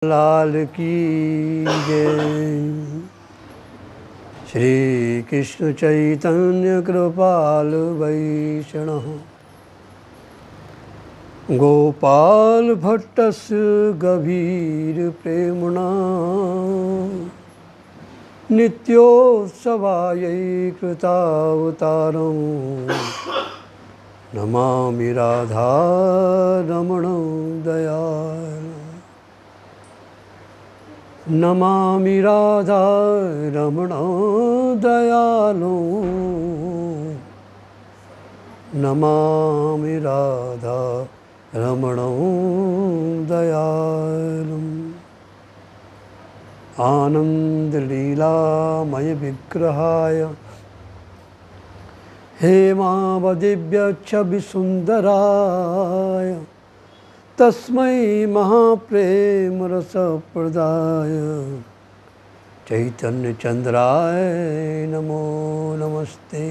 लाल की जय। श्री कृष्ण चैतन्य कृपाल वैष्णव गोपाल भट्टस्य गभीर प्रेमणा नित्योत्सवायै कृतावतारं नमामि राधा रमणं दयाल। नमामि राधा रमणं दयालो। नमामि राधा रमणं दयालुम्। आनन्दलीलामय विग्रहाय हेमावदिव्यच्छविसुन्दराय तस्मै महाप्रेमरसप्रदाय चैतन्यचन्द्राय नमो नमस्ते।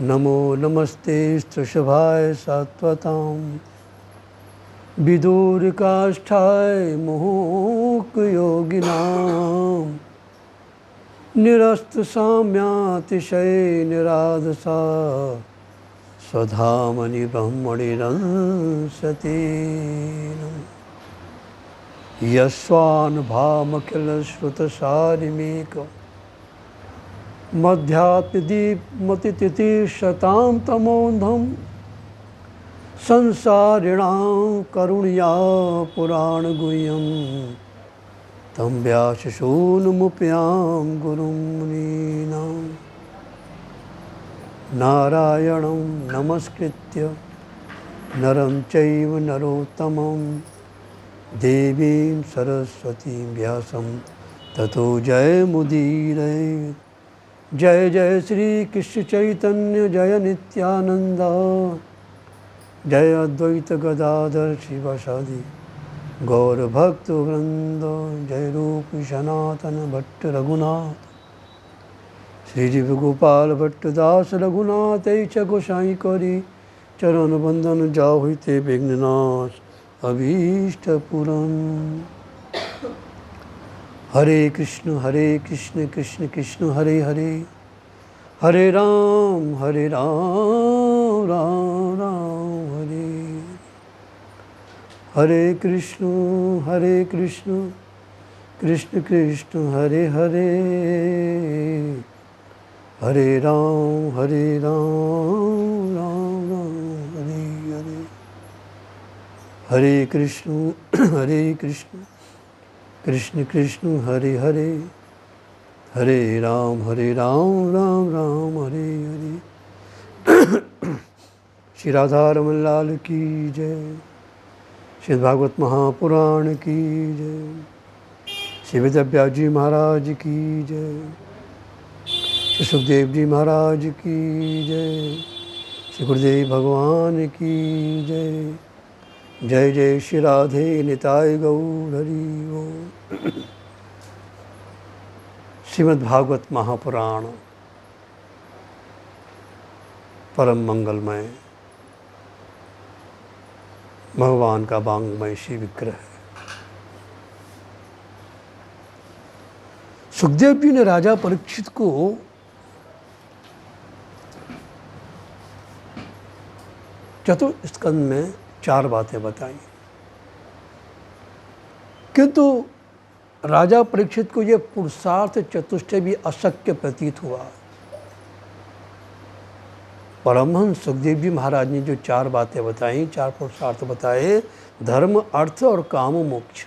नमो नमस्ते स्तुषभाय सात्वतां विदूरकाष्ठाय मोहकयोगिनां निरस्तसाम्यातिशय निराधसा स्वधामनि ब्रह्मणि रंसते। यस्वानुभावमखिलश्रुतसारिमेकं मध्यात्मदीपमतितितिशतां तमोऽन्धं संसारिणां करुणया पुराणगुह्यं तं व्याससूनुमुपयां गुरुं मुनीनां। नारायणं नमस्कृत्य नरं चैव नरोत्तमं देवीं सरस्वतीं व्यासं ततो जयमुदीरये। जय जय श्री कृष्ण चैतन्य जय नित्यानंद जय अद्वैत गदाधर शिवासादि गौरभक्तवृंद। जय रूप सनातन भट्ट रघुनाथ श्री जीव गोपाल भट्ट दास रघुनाथ च गोसाई करी चरण बंदन जाओ होते विघ्ननाश अभीष्ट पूरन। हरे कृष्ण कृष्ण कृष्ण हरे हरे हरे राम राम राम हरे हरे कृष्ण कृष्ण कृष्ण हरे हरे हरे राम राम राम हरे हरे। हरे कृष्ण कृष्ण कृष्ण हरे हरे हरे राम राम राम हरे हरे। श्री राधा रमन लाल की जय। श्रीमद् भागवत महापुराण की जय। श्री वेदव्यास जी महाराज की जय। श्री सुखदेव जी महाराज की जय। श्री गुरुदेव भगवान की जय। जय जय श्री राधे निताय गौर हरि ओम। श्रीमद् भागवत महापुराण परम मंगलमय भगवान का वांग्मय श्री विग्रह है। सुखदेव जी ने राजा परीक्षित को चतुस्कंद में 4 बातें बताई, किंतु राजा परीक्षित को यह पुरुषार्थ चतुष्टय भी अशक्य प्रतीत हुआ। परमहंस सुखदेव जी महाराज ने जो 4 बातें बताई, 4 पुरुषार्थ बताए, धर्म अर्थ और काम मोक्ष,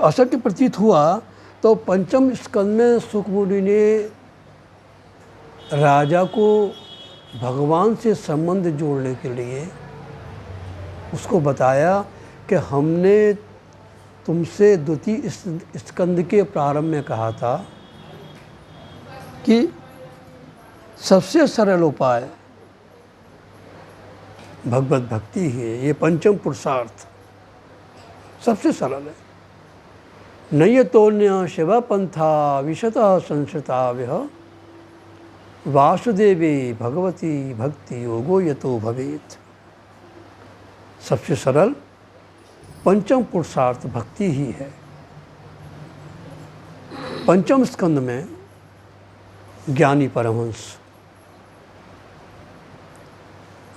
अशक्य प्रतीत हुआ। तो पंचम स्कंद में सुखमुनि ने राजा को भगवान से संबंध जोड़ने के लिए उसको बताया कि हमने तुमसे द्वितीय स्कंद के प्रारंभ में कहा था कि सबसे सरल उपाय भगवत भक्ति ही है। ये पंचम पुरुषार्थ सबसे सरल है। नयतोन्य शिव पंथा विशतः संस्कृताव्य वासुदेवी भगवती भक्ति योगो यतो भवेत्। सबसे सरल पंचम पुरुषार्थ भक्ति ही है। पंचम स्कंद में ज्ञानी परमहंस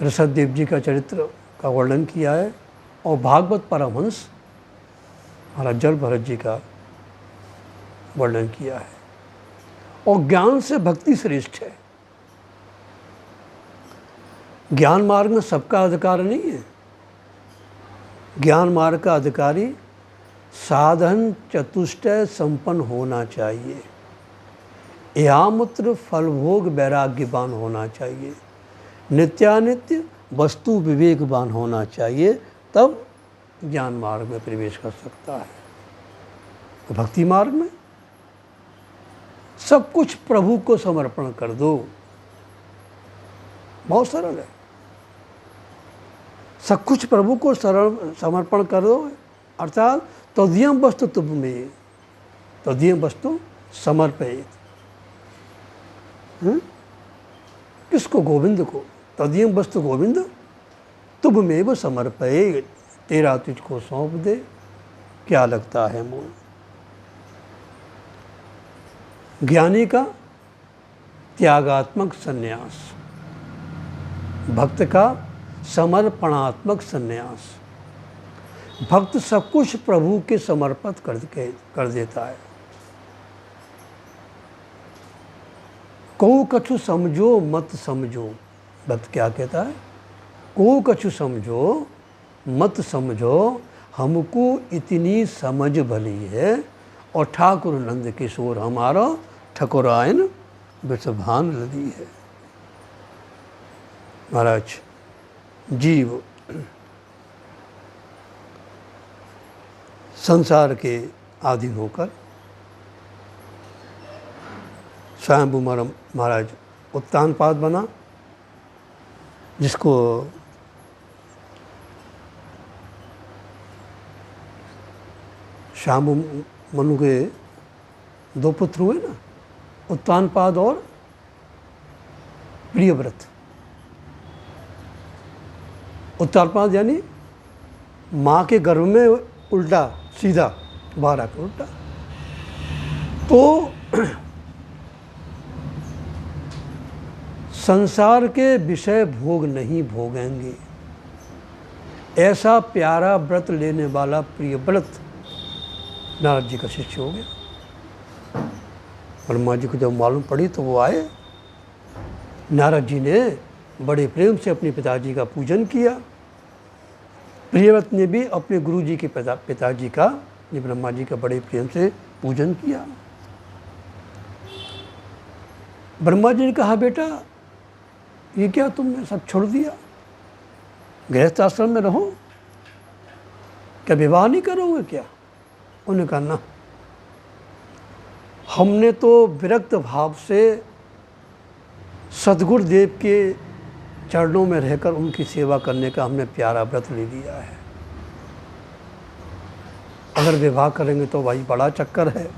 ऋषभदेव जी का चरित्र का वर्णन किया है और भागवत परमहंस महाराज जल भरत जी का वर्णन किया है। और ज्ञान से भक्ति श्रेष्ठ है। ज्ञान मार्ग में सबका अधिकार नहीं है। ज्ञान मार्ग का अधिकारी साधन चतुष्टय संपन्न होना चाहिए, यामूत्र फलभोग वैराग्यवान होना चाहिए, नित्यानित्य वस्तु विवेकवान होना चाहिए, तब ज्ञान मार्ग में प्रवेश कर सकता है। भक्ति मार्ग में सब कुछ प्रभु को समर्पण कर दो, बहुत सरल है। सब कुछ प्रभु को समर्पण कर दो, अर्थात तदीयम वस्तु तुभ्यमेव, तदीयम वस्तु समर्पयेत्। किसको? गोविंद को। तदीयम वस्तु गोविंद तुभ्यमेव समर्पयेत्, तेरा तुझको सौंप दे, क्या लगता है मोल। ज्ञानी का त्यागात्मक संन्यास, भक्त का समर्पणात्मक संन्यास। भक्त सब कुछ प्रभु के समर्पित कर देता है। को कछु समझो मत समझो, भक्त क्या कहता है? को कछु समझो मत समझो, हमको इतनी समझ भली है, और ठाकुर नंद किशोर हमारा ठकुरायन विषभान लदी है। महाराज जीव संसार के अधीन होकर स्वयंभू महाराज उत्तानपाद बना, जिसको शाम्भु मनु के दो पुत्र हुए ना, उत्तानपाद और प्रियव्रत। उत्तानपाद यानी माँ के गर्भ में उल्टा सीधा, बाहर आकर उल्टा। तो संसार के विषय भोग नहीं भोगेंगे, ऐसा प्यारा व्रत लेने वाला प्रियव्रत नारद जी का शिष्य हो गया। ब्रह्मा जी को जब मालूम पड़ी तो वो आए। नारद जी ने बड़े प्रेम से अपने पिताजी का पूजन किया। प्रियव्रत ने भी अपने गुरु जी के पिताजी का, ये ब्रह्मा जी का बड़े प्रेम से पूजन किया। ब्रह्मा जी ने कहा, बेटा ये क्या तुमने सब छोड़ दिया, गृहस्थ आश्रम में रहो, क्या विवाह नहीं करोगे क्या? उन्होंने कहा ना, हमने तो विरक्त भाव से सद्गुरुदेव के चरणों में रहकर उनकी सेवा करने का हमने प्यारा व्रत ले लिया है। अगर विवाह करेंगे तो भाई बड़ा चक्कर है।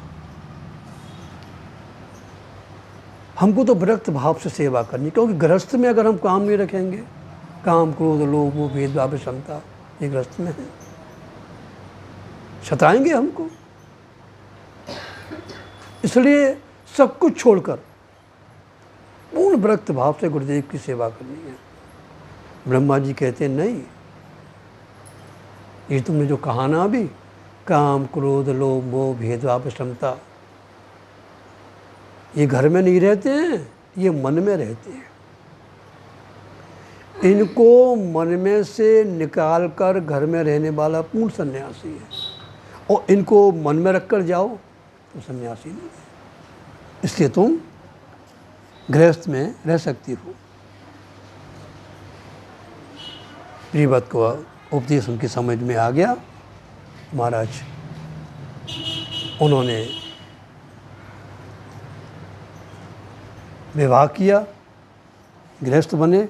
हमको तो विरक्त भाव से सेवा करनी, क्योंकि गृहस्थ में अगर हम काम नहीं रखेंगे, काम क्रोध लोभ मोह भेदभाव क्षमता, ये गृहस्थ में है, सताएंगे हमको। इसलिए सब कुछ छोड़कर पूर्ण विरक्त भाव से गुरुदेव की सेवा करनी है। ब्रह्मा जी कहते नहीं, ये तुमने जो कहा ना अभी, काम क्रोध लोभ मोह भेदभाव क्षमता, ये घर में नहीं रहते हैं, ये मन में रहते हैं। इनको मन में से निकाल कर घर में रहने वाला पूर्ण सन्यासी है, और इनको मन में रखकर जाओ तो सन्यासी नहीं है। इसलिए तुम गृहस्थ में रह सकती हो। प्रियव्रत को उपदेश उनकी समझ में आ गया। महाराज उन्होंने विवाह किया, गृहस्थ बने,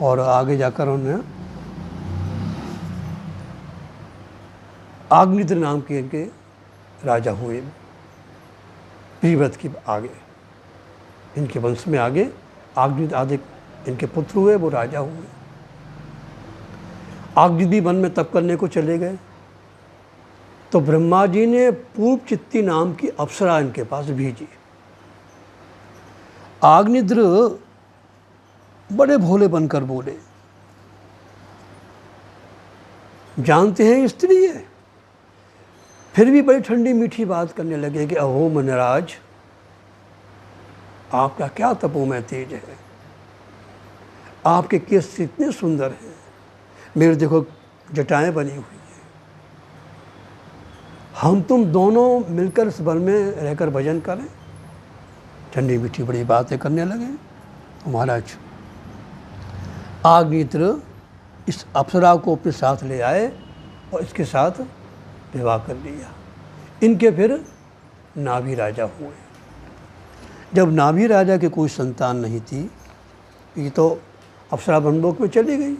और आगे जाकर उन्होंने आग्निद्र नाम के इनके राजा हुए। प्रियव्रत के आगे, इनके वंश में आगे आग्निद्र आदि इनके पुत्र हुए, वो राजा हुए। आगनिधि वन में तप करने को चले गए तो ब्रह्मा जी ने पूर्व चित्ती नाम की अप्सरा इनके पास भेजी। आग्निद्र बड़े भोले बनकर बोले, जानते हैं स्त्री है, फिर भी बड़ी ठंडी मीठी बात करने लगे कि अहो मनराज, आपका क्या तपोमय तेज है, आपके केस इतने सुंदर हैं, मेरे देखो जटाएं बनी हुई हैं, हम तुम दोनों मिलकर इस वन में रहकर भजन करें। ठंडी मीठी बड़ी बातें करने लगे। तो महाराज आग्निद्र इस अप्सरा को अपने साथ ले आए और इसके साथ विवाह कर लिया। इनके फिर नाभि राजा हुए। जब नाभि राजा के कोई संतान नहीं थी, ये तो अप्सरा बनलोक में चली गई।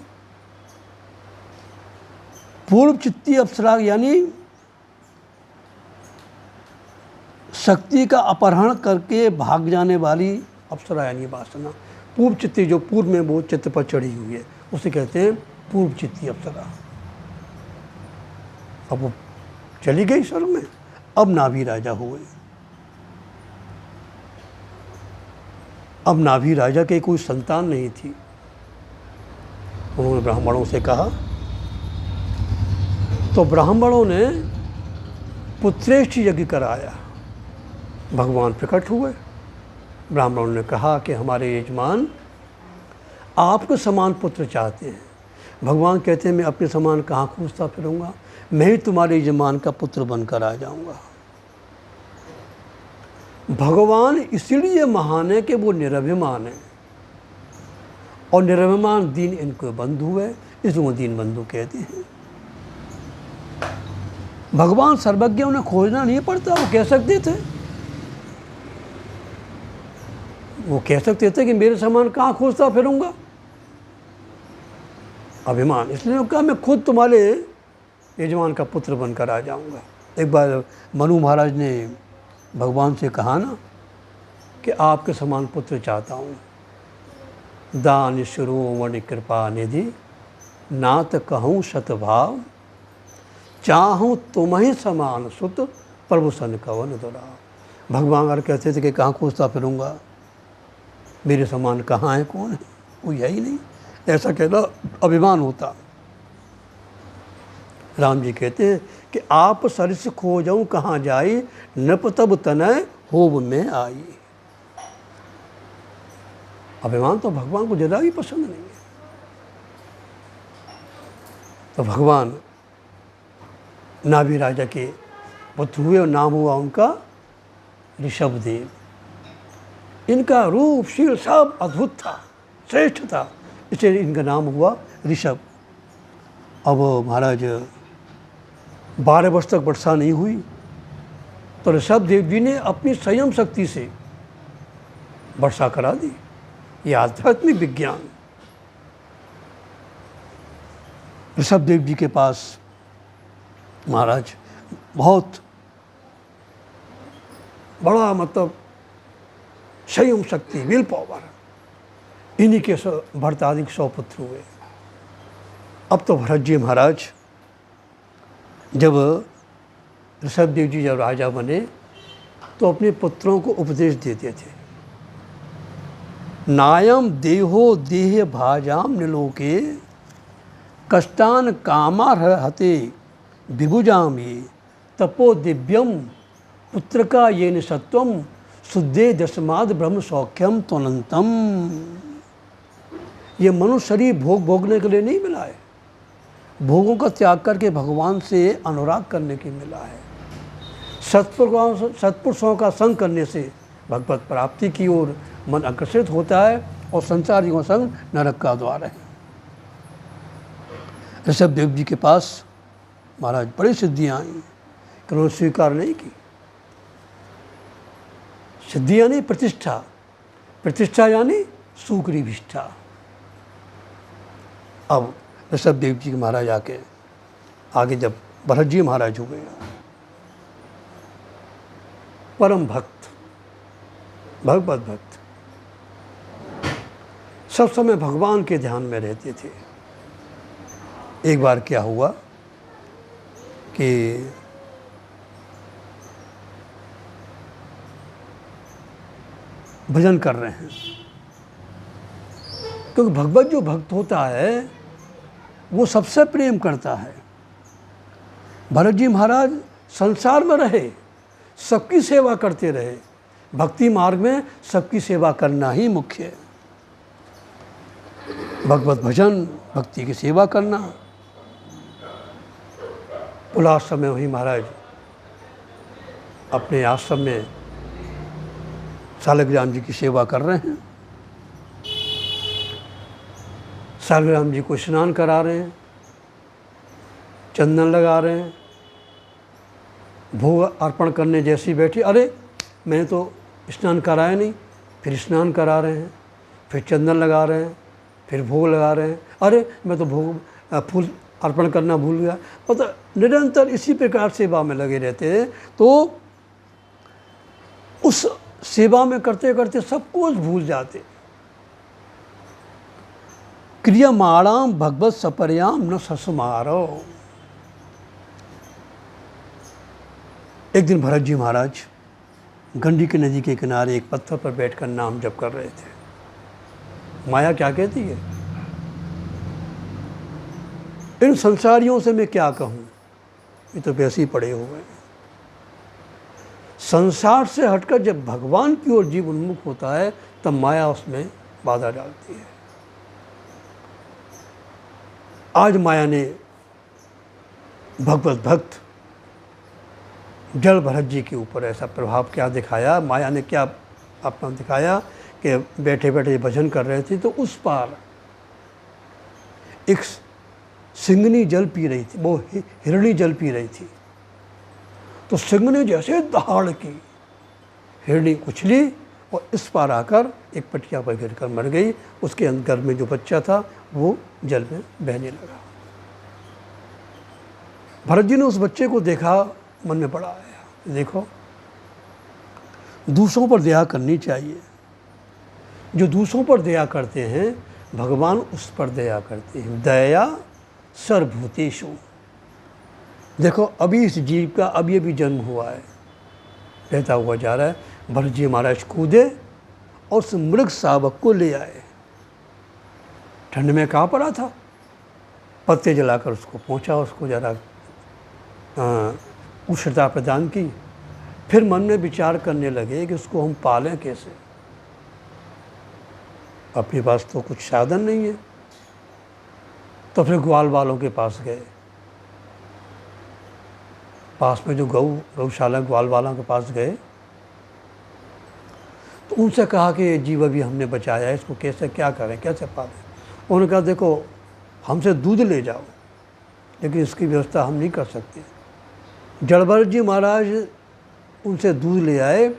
पूर्व चित्ती अप्सरा यानी शक्ति का अपहरण करके भाग जाने वाली अप्सरा यानी वासना। पूर्व चित्ती जो पूर्व में वो चित्त पर चढ़ी हुई है उसे कहते हैं पूर्व चित्ती अप्सरा। अब वो चली गई स्वर्ग में, अब नाभि राजा हुए। अब नाभि राजा के कोई संतान नहीं थी। उन्होंने ब्राह्मणों से कहा, तो ब्राह्मणों ने पुत्रेष्ठ यज्ञ कराया। भगवान प्रकट हुए। ब्राह्मणों ने कहा कि हमारे यजमान आपके समान पुत्र चाहते हैं। भगवान कहते हैं मैं अपने समान कहाँ खोजता फिरूंगा, मैं ही तुम्हारे यजमान का पुत्र बनकर आ जाऊंगा। भगवान इसलिए महान है कि वो निरभिमान है और निरभिमान दीन इनको बंधु है, इसलिए वो दीन बंधु कहते हैं। भगवान सर्वज्ञ, उन्हें खोजना नहीं पड़ता। वो कह सकते थे, वो कह सकते थे कि मेरे समान कहाँ खोजता फिरूंगा। अभिमान, इसलिए कहा मैं खुद तुम्हारे यजमान का पुत्र बनकर आ जाऊंगा। एक बार मनु महाराज ने भगवान से कहा ना कि आपके समान पुत्र चाहता हूँ। दान शिरोमणि कृपा निधि नात कहूँ सतभाव, चाहूँ तुम्हें समान सुत प्रभु सन कवन दुराव। भगवान अगर कहते थे कि कहाँ खोजता फिरूंगा, मेरे समान कहाँ है, कौन है, कोई है ही नहीं, ऐसा कहना अभिमान होता। राम जी कहते हैं कि आप सरिस खो जाऊँ कहाँ जाई, नप तब तनय होब में आई। अभिमान तो भगवान को जरा भी पसंद नहीं है। तो भगवान नाभि राजा के पुत्र हुए और नाम हुआ उनका ऋषभदेव। इनका रूप शील सब अद्भुत था, श्रेष्ठ था, इसलिए इनका नाम हुआ ऋषभ। अब महाराज 12 वर्ष तक वर्षा नहीं हुई तो ऋषभ देव जी ने अपनी संयम शक्ति से वर्षा करा दी। ये आध्यात्मिक विज्ञान। ऋषभ देव जी के पास महाराज बहुत बड़ा मतलब संयम शक्ति, विल पावर। इन्हीं के भरतादिक 100 पुत्र हुए। अब तो भरत जी महाराज जब ऋषभ देव जी जब राजा बने तो अपने पुत्रों को उपदेश देते थे। नायम देहो देह भाजाम निलोके कष्टान कामार हते विभुजाम ये तपो दिव्यम पुत्र का ये निसत्वम शुद्धे दशमाद ब्रह्म सौख्यम त्वनंतम। ये मनुष्य शरीर भोग भोगने के लिए नहीं मिला है, भोगों का त्याग करके भगवान से अनुराग करने के मिला है। सत्पुरुषों का संग करने से भगवत प्राप्ति की ओर मन आकर्षित होता है और संसारियों का संग नरक का द्वार है। ऋषभ देव जी के पास महाराज बड़ी सिद्धियाँ आई, उन्होंने स्वीकार नहीं की। सिद्धि यानी प्रतिष्ठा, प्रतिष्ठा यानी सूकरी विष्ठा। अब ऋषभ देव जी के महाराज आगे जब भरत जी महाराज हुए, परम भक्त, भगवत भक्त, सब समय भगवान के ध्यान में रहते थे। एक बार क्या हुआ कि भजन कर रहे हैं, क्योंकि भगवत जो भक्त होता है वो सबसे प्रेम करता है। भरत जी महाराज संसार में रहे, सबकी सेवा करते रहे। भक्ति मार्ग में सबकी सेवा करना ही मुख्य है। भगवत भजन, भक्ति की सेवा करना। पुलाश्रम में वहीं महाराज अपने आश्रम में शालिग्राम जी की सेवा कर रहे हैं। शालिग्राम जी को स्नान करा रहे हैं, चंदन लगा रहे हैं, भोग अर्पण करने जैसी बैठी, अरे मैंने तो स्नान कराया नहीं, फिर स्नान करा रहे हैं, फिर चंदन लगा रहे हैं, फिर भोग लगा रहे हैं, अरे मैं तो भोग फूल अर्पण करना भूल गया। मतलब निरंतर इसी प्रकार सेवा में लगे रहते हैं। तो उस सेवा में करते करते सब कुछ भूल जाते। क्रियमाणाम भगवत सपर्याम न ससमारो। एक दिन भरत जी महाराज गंडी की नदी के किनारे एक पत्थर पर बैठकर नाम जप कर रहे थे। माया क्या कहती है, इन संसारियों से मैं क्या कहूँ, ये तो वैसे ही पड़े हुए हैं। संसार से हटकर जब भगवान की ओर जीव उन्मुख होता है तब माया उसमें बाधा डालती है। आज माया ने भगवत भक्त जड़ भरत जी के ऊपर ऐसा प्रभाव क्या दिखाया, माया ने क्या अपना दिखाया कि बैठे बैठे भजन कर रहे थे तो उस पार एक सिंगनी जल पी रही थी, वो हिरणी जल पी रही थी। तो सिंगनी जैसे दहाड़ की, हिरणी उछली और इस पार आकर एक पटिया पर गिरकर मर गई। उसके अंदर में जो बच्चा था वो जल में बहने लगा। भरत जी ने उस बच्चे को देखा, मन में बड़ा आया, देखो दूसरों पर दया करनी चाहिए। जो दूसरों पर दया करते हैं भगवान उस पर दया करते हैं। दया सर्वभूतेषु। देखो अभी इस जीव का अभी जन्म हुआ है, रहता हुआ जा रहा है। भरत जी महाराज कूदे और उस मृग शावक को ले आए। ठंड में कहाँ पड़ा था, पत्ते जलाकर उसको पहुँचा, उसको जरा उष्णता प्रदान की। फिर मन में विचार करने लगे कि उसको हम पालें कैसे, अपने पास तो कुछ साधन नहीं है। तो फिर ग्वाल वालों के पास गए, पास में जो गौशाला ग्वाल वालों के पास गए तो उनसे कहा कि ये जीव अभी हमने बचाया है, इसको कैसे क्या करें, कैसे पालें। उन्होंने कहा देखो हमसे दूध ले जाओ, लेकिन इसकी व्यवस्था हम नहीं कर सकते। जड़भरत जी महाराज उनसे दूध ले आए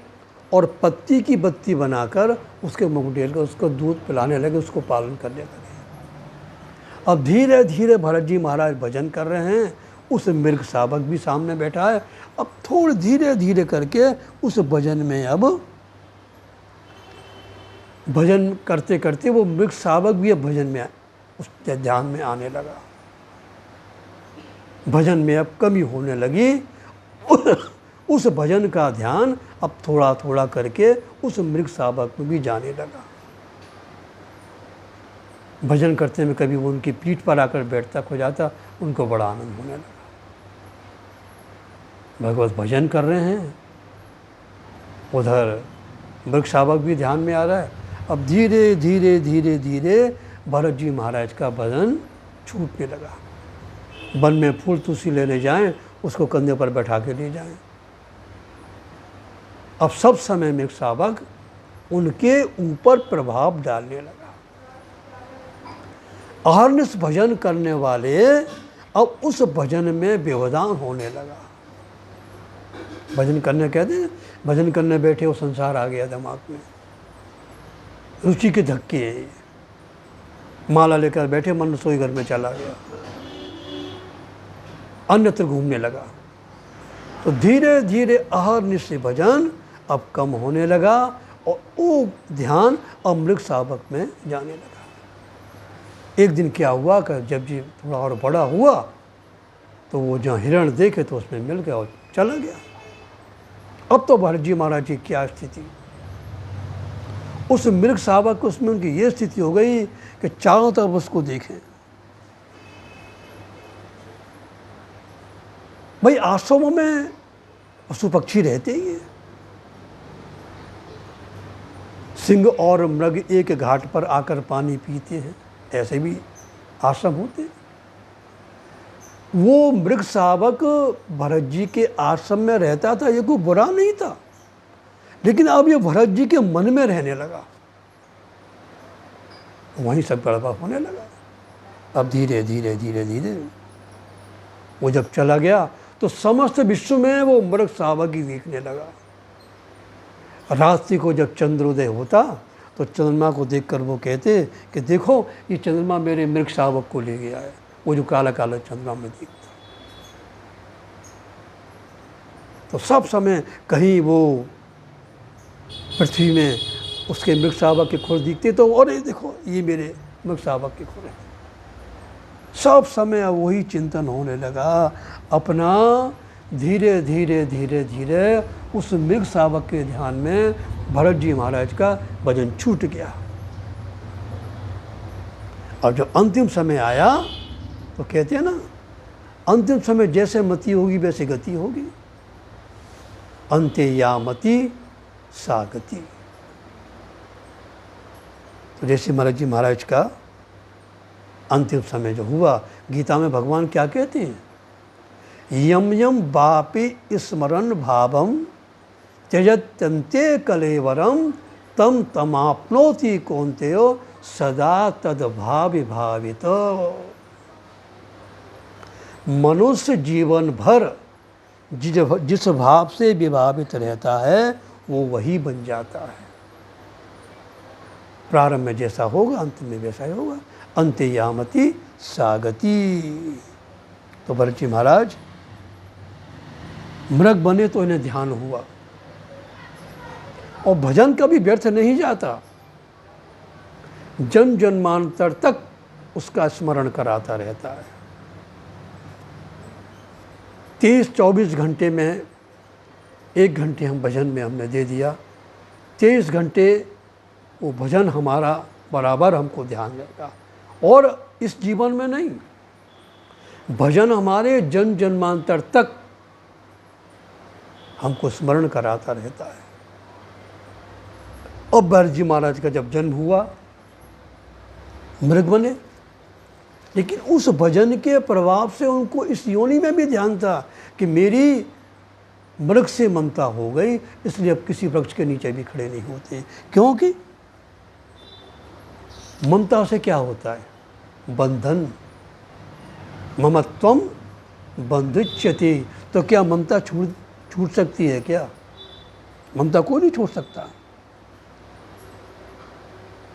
और पत्ती की बत्ती बनाकर उसके मुँह डेल कर उसको दूध पिलाने लगे, उसको पालन करने लगे। अब धीरे धीरे भरत जी महाराज भजन कर रहे हैं, उस मृग शावक भी सामने बैठा है। अब थोड़ी धीरे धीरे करके उस भजन में, अब भजन करते करते वो मृग शावक भी अब भजन में उस ध्यान में आने लगा। भजन में अब कमी होने लगी। उस भजन का ध्यान अब थोड़ा थोड़ा करके उस मृग शावक में भी जाने लगा। भजन करते में कभी वो उनकी पीठ पर आकर बैठता खो जाता, उनको बड़ा आनंद होने लगा। भगवत भजन कर रहे हैं, उधर मृग शावक भी ध्यान में आ रहा है। अब धीरे धीरे धीरे धीरे भरत जी महाराज का भजन छूटने लगा। वन में फूल तुलसी लेने जाएं, उसको कंधे पर बैठा के ले जाएं। अब सब समय मृग शावक उनके ऊपर प्रभाव डालने लगा। अहर्निश भजन करने वाले अब उस भजन में व्यवधान होने लगा। भजन करने कहते हैं, भजन करने बैठे वो संसार आ गया दिमाग में, रुचि के धक्के, माला लेकर बैठे मन रसोई घर में चला गया, अन्यत्र घूमने लगा। तो धीरे धीरे अहर्निश से भजन अब कम होने लगा और वो ध्यान अब मृग शावक में जाने लगा। एक दिन क्या हुआ कि जब जी थोड़ा और बड़ा हुआ तो वो जहाँ हिरण देखे तो उसमें मिल गया और चला गया। अब तो भरत जी महाराज की क्या स्थिति, उस मृग शावक उसमें उनकी ये स्थिति हो गई कि चारों तरफ उसको देखें। भाई आश्रमों में पशु पक्षी रहते ही हैं, सिंह और मृग एक घाट पर आकर पानी पीते हैं, ऐसे भी आश्रम होते हैं। वो मृग शावक भरत जी के आश्रम में रहता था, ये कोई बुरा नहीं था, लेकिन अब ये भरत जी के मन में रहने लगा, वहीं सब गड़बड़ होने लगा। अब धीरे धीरे धीरे धीरे वो जब चला गया तो समस्त विश्व में वो मृग शावक ही दिखने लगा। रात्रि को जब चंद्रोदय होता तो चंद्रमा को देखकर वो कहते कि देखो ये चंद्रमा मेरे मृग शावक को ले गया है, वो जो काला काला चंद्रमा में दिखता। तो सब समय कहीं वो पृथ्वी में उसके मृग शावक के खुर दिखते तो और ये देखो ये मेरे मृग शावक के खुर हैं। सब समय वही चिंतन होने लगा अपना। धीरे धीरे धीरे धीरे उस मृग शावक के ध्यान में भरत जी महाराज का भजन छूट गया। और जब अंतिम समय आया तो कहते हैं ना, अंतिम समय जैसे मति होगी वैसे गति होगी, अंते या मति सा गति। तो जैसे भरत जी महाराज का अंतिम समय जो हुआ, गीता में भगवान क्या कहते हैं, यम यम बापि स्मरण भावम त्यजत्यन्ते कलेवरम तम तमाप्नोति कौन्तेयो सदा तद्भावि भावित। मनुष्य जीवन भर जिस भाव से विभावित रहता है वो वही बन जाता है। प्रारंभ में जैसा होगा अंत में वैसा ही होगा, अंते यामति सागति। तो भरत जी महाराज मृग बने तो इन्हें ध्यान हुआ, और भजन कभी व्यर्थ नहीं जाता, जन्म जन्मांतर तक उसका स्मरण कराता रहता है। 23-24 घंटे में 1 घंटे हम भजन में हमने दे दिया, 23 घंटे वो भजन हमारा बराबर हमको ध्यान रहेगा। और इस जीवन में नहीं, भजन हमारे जन्म जन्मांतर तक हमको स्मरण कराता रहता है। अब भरत जी महाराज का जब जन्म हुआ मृग बने, लेकिन उस भजन के प्रभाव से उनको इस योनि में भी ध्यान था कि मेरी मृग से ममता हो गई, इसलिए अब किसी वृक्ष के नीचे भी खड़े नहीं होते। क्योंकि ममता से क्या होता है, बंधन, ममत्वम बंधुच्यते। तो क्या ममता छूट सकती है क्या? ममता कोई नहीं छोड़ सकता।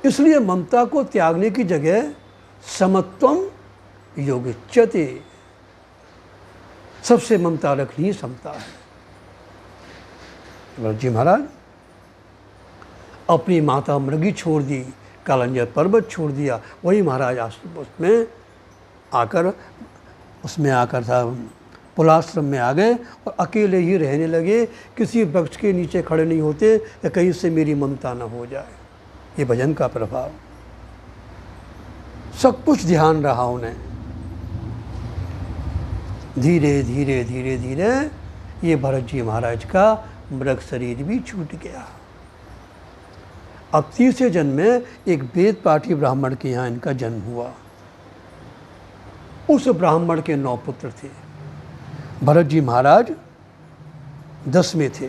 इसलिए ममता को त्यागने की जगह समत्वम योगिच्यते, सबसे ममता रखनी समता है। भरत जी महाराज अपनी माता मृगी छोड़ दी, कालंजर पर्वत छोड़ दिया, वही महाराज उसमें आकर था पुलाश्रम में आ गए और अकेले ही रहने लगे, किसी वृक्ष के नीचे खड़े नहीं होते या कहीं से मेरी ममता न हो जाए। ये भजन का प्रभाव, सब कुछ ध्यान रहा उन्हें। धीरे धीरे धीरे धीरे ये भरत जी महाराज का मृग शरीर भी छूट गया। अब तीसरे जन्म में एक वेद पाठी ब्राह्मण के यहाँ इनका जन्म हुआ। उस ब्राह्मण के 9 पुत्र थे। भरत जी महाराज 10वें थे,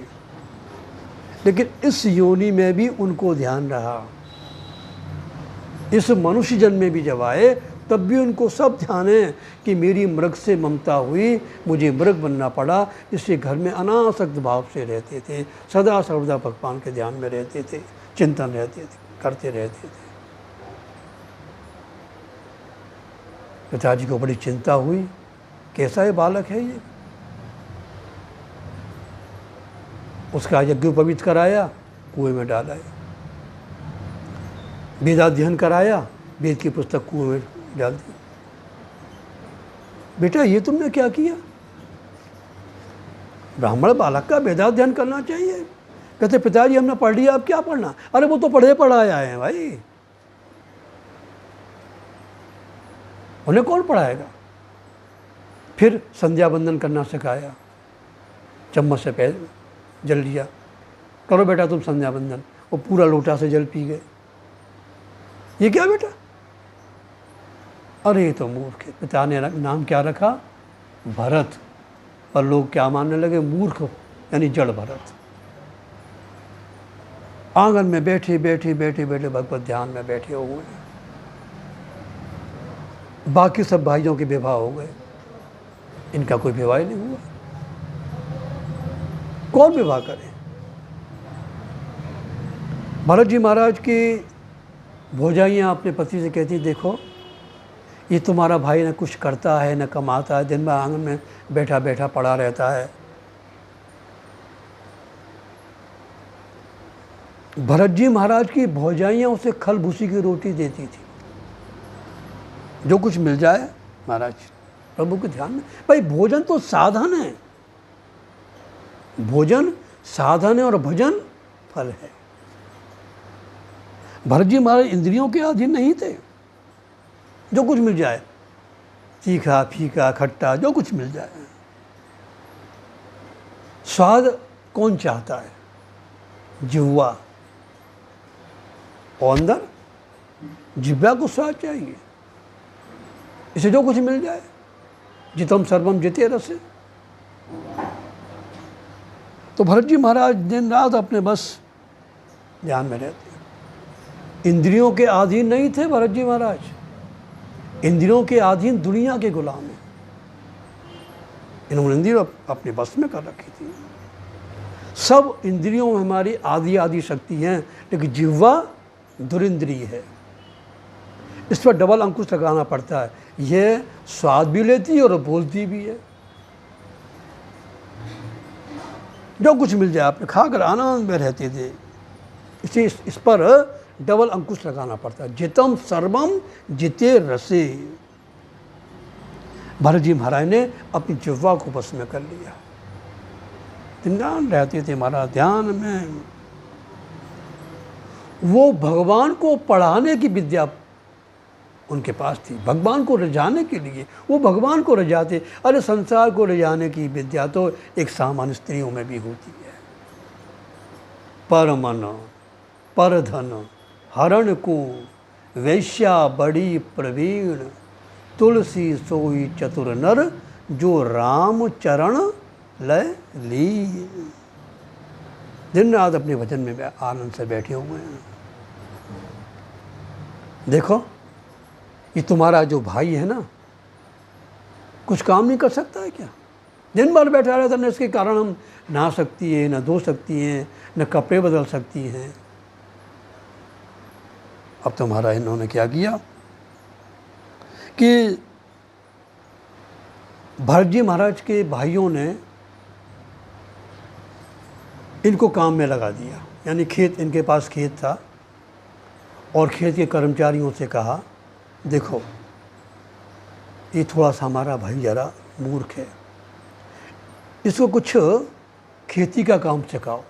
लेकिन इस योनि में भी उनको ध्यान रहा। इस मनुष्य जन्म में भी जब आए तब भी उनको सब ध्यान है कि मेरी मृग से ममता हुई, मुझे मृग बनना पड़ा। इससे घर में अनासक्त भाव से रहते थे, सदा सर्वदा भगवान के ध्यान में रहते थे, चिंतन रहते थे, करते रहते थे। पिताजी को बड़ी चिंता हुई, कैसा ये बालक है ये। उसका यज्ञोपवीत कराया, कुएं में डाला है। वेदाध्ययन कराया, वेद की पुस्तक कुएं में जल्दी। बेटा ये तुमने क्या किया? ब्राह्मण बालक का वेदांत अध्ययन करना चाहिए। कहते पिताजी हमने पढ़ लिया, अब क्या पढ़ना? अरे वो तो पढ़े पढ़ाए आए हैं भाई, उन्हें कौन पढ़ाएगा? फिर संध्या बंदन करना सिखाया, चम्मच से पैर जल लिया, करो बेटा तुम संध्या बंदन। वो पूरा लोटा से जल पी गए। ये क्या बेटा? अरे ये तो मूर्ख है। पिता ने नाम क्या रखा? भरत। पर लोग क्या मानने लगे? मूर्ख यानी जड़ भरत। आंगन में बैठे बैठे बैठे बैठे भगवत ध्यान में बैठे हुए हैं। बाकी सब भाइयों के विवाह हो गए, इनका कोई विवाह ही नहीं हुआ। कौन विवाह करे? भरत जी महाराज की भौजाइयाँ अपने पति से कहती, देखो ये तुम्हारा भाई न कुछ करता है न कमाता है, दिन में आंगन में बैठा बैठा पड़ा रहता है। भरत जी महाराज की भौजाइयाँ उसे खल भूसी की रोटी देती थी, जो कुछ मिल जाए महाराज प्रभु के ध्यान में। भाई भोजन तो साधन है, भोजन साधन है और भजन फल है। भरत जी महाराज इंद्रियों के अधीन नहीं थे। जो कुछ मिल जाए, तीखा फीका खट्टा जो कुछ मिल जाए। स्वाद कौन चाहता है? जिह्वा, और अंदर जिह्वा को स्वाद चाहिए, इसे जो कुछ मिल जाए। जितम सर्वम जिते रसे। तो भरत जी महाराज दिन रात अपने बस ध्यान में रहते। इंद्रियों के अधीन नहीं थे भरत जी महाराज, इंद्रियों के अधीन दुनिया के गुलाम हैं। इन्होंने इंद्रियों अपने बस में कर रखी थी। सब इंद्रियों में हमारी आदि आदि शक्ति हैं, लेकिन जिह्वा दुरिंद्रिय है। इस पर डबल अंकुश लगाना पड़ता है। यह स्वाद भी लेती है और बोलती भी है। जो कुछ मिल जाए आपने खाकर आनंद में रहते थे। इसे इस पर डबल अंकुश लगाना पड़ता है। जितम सर्वम जिते रसे। भरत जी महाराज ने अपनी जिह्वा को बस में कर लिया। दिन रात रहते थे महाराज ध्यान में। वो भगवान को पढ़ाने की विद्या उनके पास थी, भगवान को रिझाने के लिए वो भगवान को रिझाते। अरे संसार को रिझाने की विद्या तो एक सामान्य स्त्रियों में भी होती है। पर मन पर धन हरण को वैश्या बड़ी प्रवीण, तुलसी सोई चतुर नर जो राम चरण लय ली। दिन रात अपने वचन में आनंद से बैठे हुए हैं। देखो ये तुम्हारा जो भाई है ना, कुछ काम नहीं कर सकता है क्या? दिन भर बैठा रहता न, इसके कारण हम नहा सकती है, न धो सकती हैं, न कपड़े बदल सकती हैं। अब तुम्हारा इन्होंने क्या किया कि भरत जी महाराज के भाइयों ने इनको काम में लगा दिया। यानी खेत, इनके पास खेत था और खेत के कर्मचारियों से कहा, देखो ये थोड़ा सा हमारा भाई जरा मूर्ख है, इसको कुछ खेती का काम सिखाओ।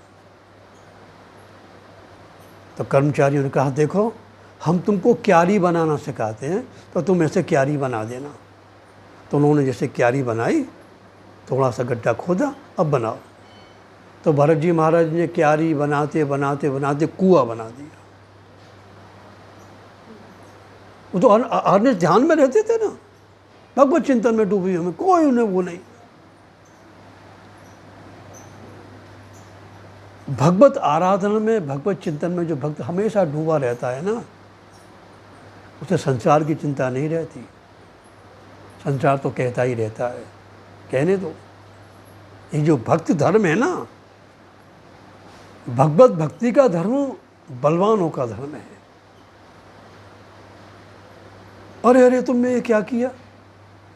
तो कर्मचारियों ने कहा, देखो हम तुमको क्यारी बनाना सिखाते हैं, तो तुम ऐसे क्यारी बना देना। तो उन्होंने जैसे क्यारी बनाई, थोड़ा सा गड्ढा खोदा, अब बनाओ। तो भरत जी महाराज ने क्यारी बनाते बनाते बनाते कुआं बना दिया। वो तो अन्य ध्यान में रहते थे ना, भगवत चिंतन में डूबी हमें कोई उन्हें वो नहीं। भगवत आराधना में, भगवत चिंतन में जो भक्त हमेशा डूबा रहता है ना, उसे संसार की चिंता नहीं रहती। संसार तो कहता ही रहता है, कहने दो। ये जो भक्ति धर्म है ना, भगवत भक्ति का धर्म बलवानों का धर्म है। अरे अरे तुमने ये क्या किया?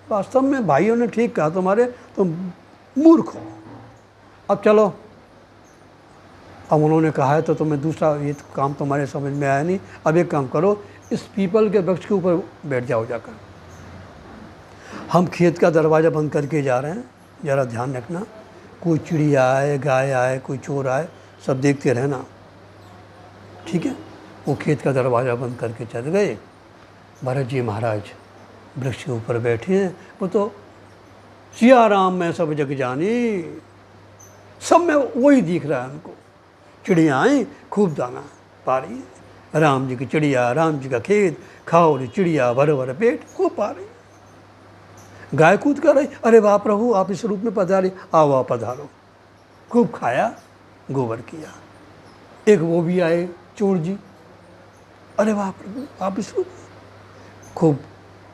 वास्तव में भाइयों ने ठीक कहा, तुम्हारे तुम मूर्ख हो। अब चलो, अब उन्होंने कहा है तो तुम्हें दूसरा, ये काम तुम्हारे समझ में आया नहीं, अब एक काम करो, इस पीपल के वृक्ष के ऊपर बैठ जाओ जाकर। हम खेत का दरवाज़ा बंद करके जा रहे हैं, ज़रा ध्यान रखना, कोई चिड़िया आए, गाय आए, कोई चोर आए, सब देखते रहना, ठीक है। वो खेत का दरवाज़ा बंद करके चल गए। भरत जी महाराज वृक्ष के ऊपर बैठे हैं। वो तो सिया राम में सब जग जानी, सब में वही दिख रहा है उनको। चिड़िया आई, खूब दाना पा रही है। राम जी की चिड़िया, राम जी का खेत, खाओ रे चिड़िया भर भर पेट, खूब पा रही। गाय कूद कर रही, अरे वाह प्रभु आप इस रूप में पधारे, आओ आओ पधारो। खूब खाया, गोबर किया। एक वो भी आए चोर जी, अरे वाह प्रभु आप इस रूप में, खूब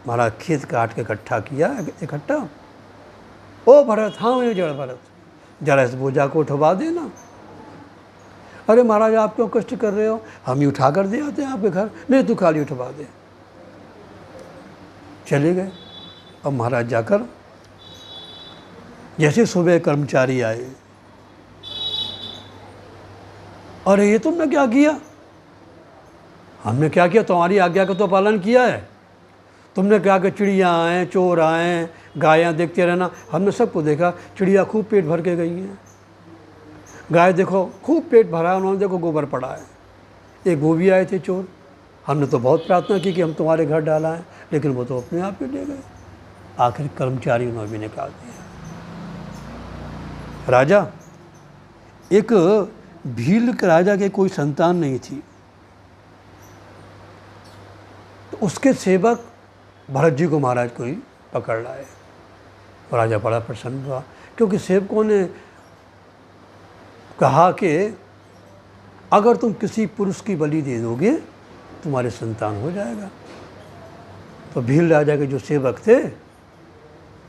हमारा खेत काट के इकट्ठा किया, इकट्ठा। ओ भरत, हाँ मैं जड़ भरत, जरा इस बोझा को उठवा देना। अरे महाराज आप क्यों कष्ट कर रहे हो, हम ही उठा कर दे आते हैं आपके घर। नहीं तू खाली उठवा दे। चले गए। अब महाराज जाकर, जैसे सुबह कर्मचारी आए, अरे ये तुमने क्या किया। हमने क्या किया, तुम्हारी आज्ञा का तो पालन किया है। तुमने क्या कि चिड़िया आए, चोर आए, गायें देखते रहना। हमने सबको देखा, चिड़िया खूब पेट भर के गई हैं, गाय देखो खूब पेट भरा है, उन्होंने देखो गोबर पड़ा है। एक वो भी आए थे चोर, हमने तो बहुत प्रार्थना की कि हम तुम्हारे घर डाला है, लेकिन वो तो अपने आप ही ले गए। आखिर कर्मचारी उन्होंने भी निकाल दिया। राजा, एक भील के राजा के कोई संतान नहीं थी, तो उसके सेवक भरत जी को महाराज कोई पकड़ लाए। राजा बड़ा प्रसन्न हुआ, क्योंकि सेवकों ने कहा कि अगर तुम किसी पुरुष की बलि दे दोगे तुम्हारे संतान हो जाएगा। तो भील राजा के जो सेवक थे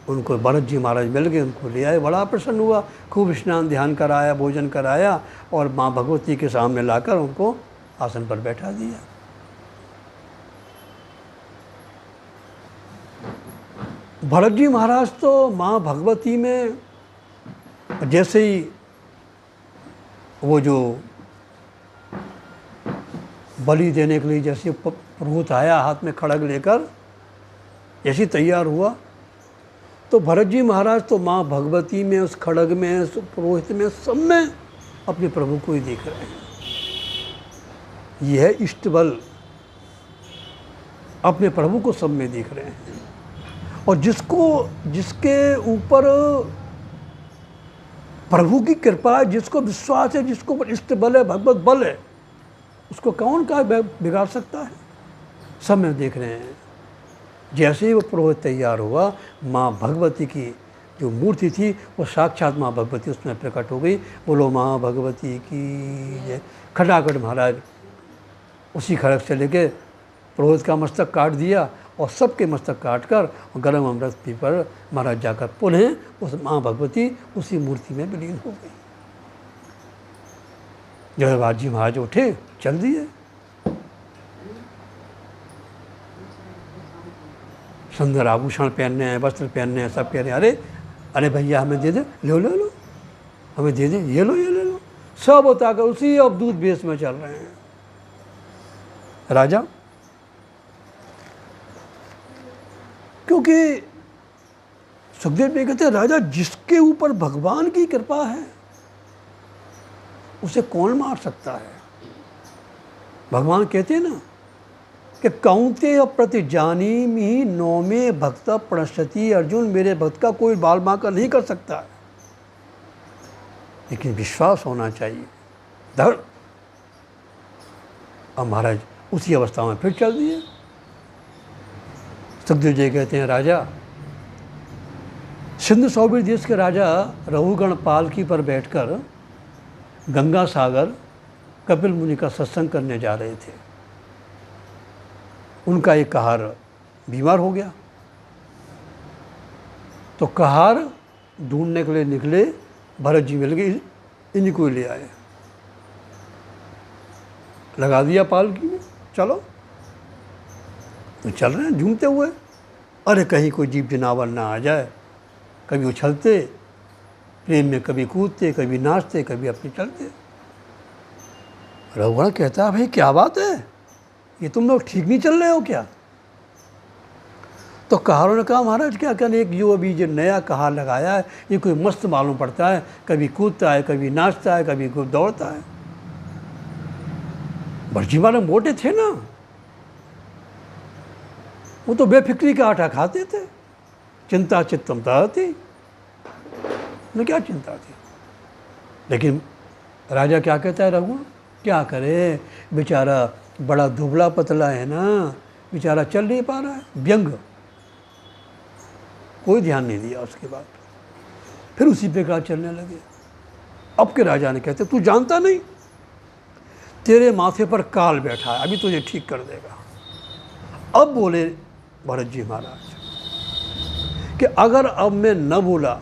उनको भरत जी महाराज मिल गए, उनको ले आए। बड़ा प्रसन्न हुआ, खूब स्नान ध्यान कराया, भोजन कराया और माँ भगवती के सामने लाकर उनको आसन पर बैठा दिया। भरत जी महाराज तो माँ भगवती में जैसे ही वो जो बलि देने के लिए जैसे पुरोहित आया हाथ में खड़ग लेकर, जैसे तैयार हुआ, तो भरत जी महाराज तो माँ भगवती में, उस खड़ग में, उस पुरोहित में, सब में अपने प्रभु को ही देख रहे हैं। यह है इष्ट बल, अपने प्रभु को सब में देख रहे हैं। और जिसके ऊपर प्रभु की कृपा है, जिसको विश्वास है, जिसको ऊपर इष्ट बल है, भगवत बल है, उसको कौन का बिगाड़ सकता है। सब में देख रहे हैं। जैसे ही वो पुरोहित तैयार हुआ, माँ भगवती की जो मूर्ति थी वो साक्षात माँ भगवती उसमें प्रकट हो गई। बोलो माँ भगवती की जय। खटाखट महाराज उसी खड़ग से लेके पुरोहित का मस्तक काट दिया और सबके मस्तक काट कर गर्म अमृत पी पर महाराज जाकर पुनः उस माँ भगवती उसी मूर्ति में विलीन हो गई। जयराज जी महाराज उठे, चल दिए। सुंदर आभूषण पहनने हैं, वस्त्र पहनने हैं, सब कह रहे हैं अरे अरे भैया हमें दे दे, लो लो लो, हमें दे दे, ये लो ये ले लो। सब उताकर उसी अवधूत वेश में चल रहे हैं। राजा, क्योंकि सुखदेव जी कहते हैं राजा जिसके ऊपर भगवान की कृपा है उसे कौन मार सकता है। भगवान कहते हैं ना कि कौंतेय प्रति जानीमि नौमे भक्त प्रणश्यति। अर्जुन, मेरे भक्त का कोई बाल बांका नहीं कर सकता है, लेकिन विश्वास होना चाहिए, धड़। अब महाराज उसी अवस्था में फिर चल दिए। सुखदेव जी कहते हैं राजा, सिंधु सौबीर देश के राजा रघुगण पालकी पर बैठकर गंगा सागर कपिल मुनि का सत्संग करने जा रहे थे। उनका एक कहार बीमार हो गया, तो कहार ढूंढने के लिए निकले। भरत जी मिल गए, इन्हीं को ले आए, लगा दिया पालकी में, चलो। तो चल रहे हैं झूमते हुए। अरे कहीं कोई जीव जनावर ना आ जाए। कभी उछलते प्रेम में, कभी कूदते, कभी नाचते, कभी अपने चलते। रघुगण कहता है भाई क्या बात है, ये तुम लोग ठीक नहीं चल रहे हो क्या? तो कहारों ने कहा महाराज क्या कहने, एक जो अभी जो नया कहार लगाया है ये कोई मस्त मालूम पड़ता है, कभी कूदता है, कभी नाचता है, कभी खूब दौड़ता है। भटजी महाराज मोटे थे ना, वो तो बेफिक्री का आटा खाते थे। चिंता चित्तम दहति, न क्या चिंता थी। लेकिन राजा क्या कहता है, रघु क्या करे, बेचारा बड़ा दुबला पतला है ना, बेचारा चल नहीं पा रहा है। व्यंग, कोई ध्यान नहीं दिया उसके बाद। फिर उसी प्रकार चलने लगे। अब के राजा ने कहते तू जानता नहीं, तेरे माथे पर काल बैठा है, अभी तुझे ठीक कर देगा। अब बोले भरत जी महाराज कि अगर अब मैं न बोला